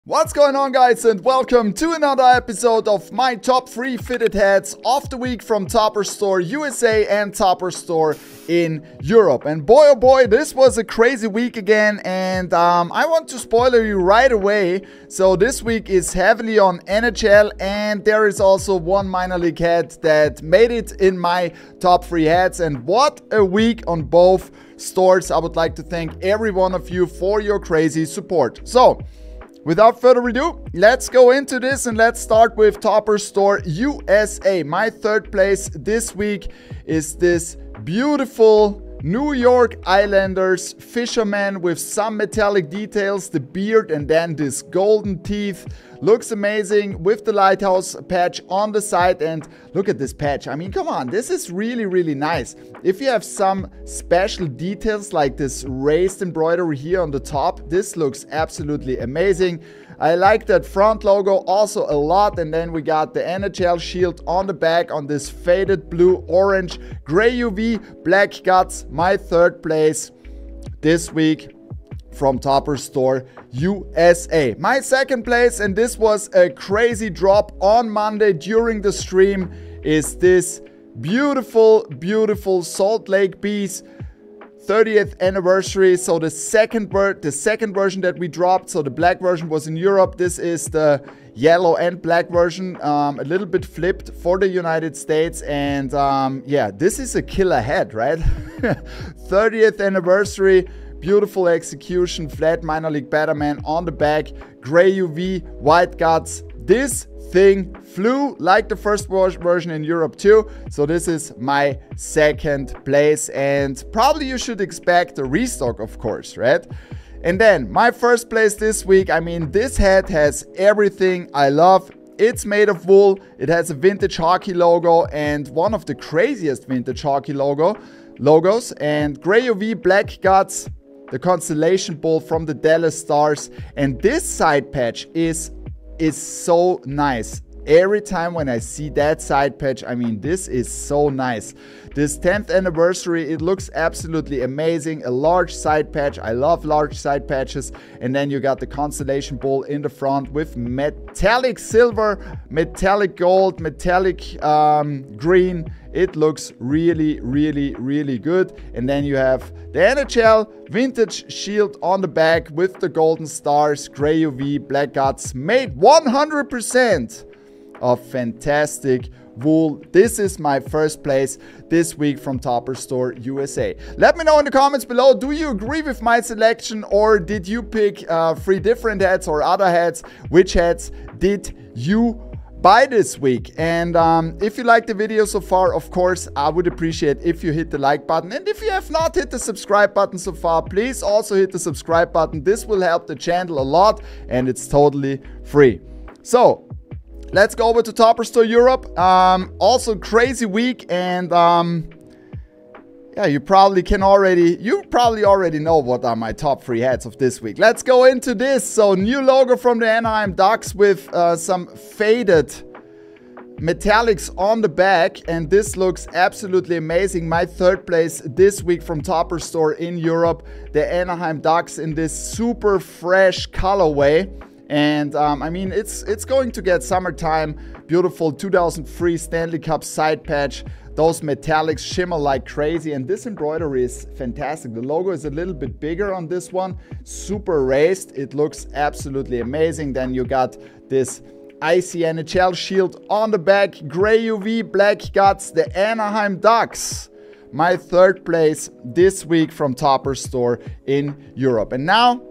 What's going on, guys, and welcome to another episode of my top 3 fitted hats of the week from Topperzstore USA and Topperzstore in Europe. And boy oh boy, this was a crazy week again, and I want to spoiler you right away. So this week is heavily on NHL, and there is also one minor league hat that made it in my top 3 hats. And what a week on both stores. I would like to thank every one of you for your crazy support. So without further ado, let's go into this, and let's start with Topperzstore USA. My third place this week is this beautiful New York Islanders fisherman with some metallic details, the beard, and then this golden teeth. Looks amazing with the lighthouse patch on the side, and look at this patch. I mean, come on, this is really nice. If you have some special details like this raised embroidery here on the top, this looks absolutely amazing. I like that front logo also a lot, and then we got the NHL shield on the back on this faded blue, orange, gray UV, black guts. My third place this week from Topperzstore USA. My second place, and this was a crazy drop on Monday during the stream, is this beautiful Salt Lake Bees 30th anniversary. So the second version that we dropped. So the black version was in Europe. This is the yellow and black version, a little bit flipped for the United States. And yeah, this is a killer hat, right? 30th anniversary. Beautiful execution, flat minor league Batterman on the back, gray UV, white guts. This thing flew like the first version in Europe too. So this is my second place, and probably you should expect a restock, of course, right? And then my first place this week, I mean, this hat has everything I love. It's made of wool, it has a vintage hockey logo, and one of the craziest vintage hockey logos, and gray UV, black guts, the constellation ball from the Dallas Stars. And this side patch is so nice. Every time when I see that side patch, I mean, this is so nice. This 10th anniversary, it looks absolutely amazing. A large side patch. I love large side patches. And then you got the constellation ball in the front with metallic silver, metallic gold, metallic green. It looks really good. And then you have the NHL vintage shield on the back with the golden stars, gray UV, black guts, made 100% of fantastic wool. This is my first place this week from Topperzstore USA. Let me know in the comments below, do you agree with my selection, or did you pick 3 different hats or other hats? Which hats did you buy this week? And if you like the video so far, of course, I would appreciate if you hit the like button. And if you have not hit the subscribe button so far, please also hit the subscribe button. This will help the channel a lot, and it's totally free. So let's go over to Topperzstore Europe. Also crazy week, and yeah, you probably already know what are my top 3 hats of this week. Let's go into this. So new logo from the Anaheim Ducks with some faded metallics on the back, and this looks absolutely amazing. My third place this week from Topperzstore in Europe, the Anaheim Ducks in this super fresh colorway. And I mean, it's going to get summertime. Beautiful 2003 Stanley Cup side patch. Those metallics shimmer like crazy, and this embroidery is fantastic. The logo is a little bit bigger on this one, super raised. It looks absolutely amazing. Then you got this icy NHL shield on the back, gray UV, black guts, the Anaheim Ducks. My third place this week from Topperzstore in Europe. And now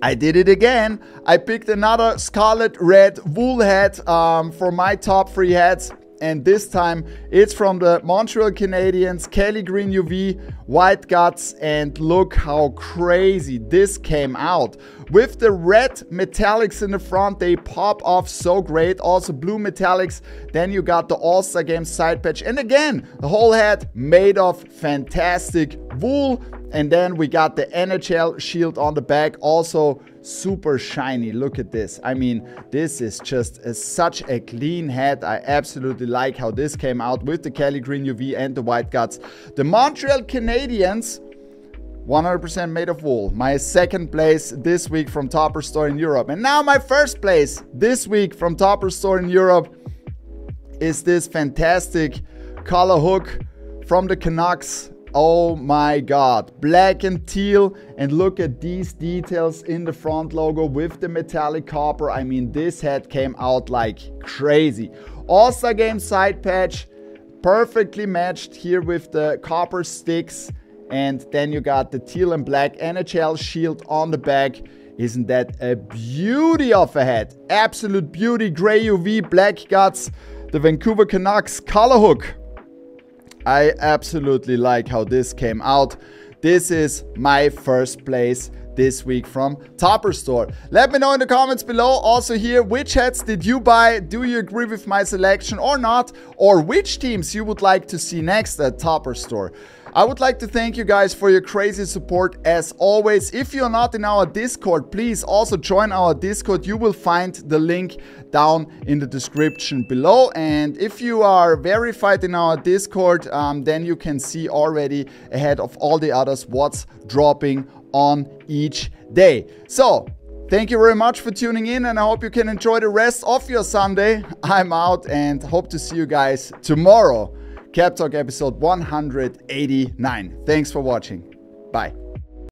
I did it again. I picked another scarlet red wool hat for my top 3 hats. And this time it's from the Montreal Canadiens, Kelly Green UV, white guts, and look how crazy this came out. With the red metallics in the front, they pop off so great. Also blue metallics. Then you got the All-Star Game side patch. And again, the whole hat made of fantastic wool. And then we got the NHL shield on the back, also super shiny. Look at this. I mean, this is just such a clean hat. I absolutely like how this came out with the Kelly Green UV and the white guts. The Montreal Canadiens 100% made of wool. My second place this week from Topperzstore in Europe. And now my first place this week from Topperzstore in Europe is this fantastic color hook from the Canucks. Oh my God, black and teal, and look at these details in the front logo with the metallic copper. I mean, this hat came out like crazy. All-Star Game side patch, perfectly matched here with the copper sticks, and then you got the teal and black NHL shield on the back. Isn't that a beauty of a hat? Absolute beauty. Gray UV, black guts, the Vancouver Canucks color hook. I absolutely like how this came out. This is my first place this week from Topperzstore. Let me know in the comments below also here, which hats did you buy? Do you agree with my selection or not? Or which teams you would like to see next at Topperzstore? I would like to thank you guys for your crazy support as always. If you're not in our Discord, please also join our Discord. You will find the link down in the description below. And if you are verified in our Discord, then you can see already ahead of all the others what's dropping on each day. So thank you very much for tuning in, and I hope you can enjoy the rest of your Sunday. I'm out and hope to see you guys tomorrow. Cap Talk episode 189. Thanks for watching. Bye.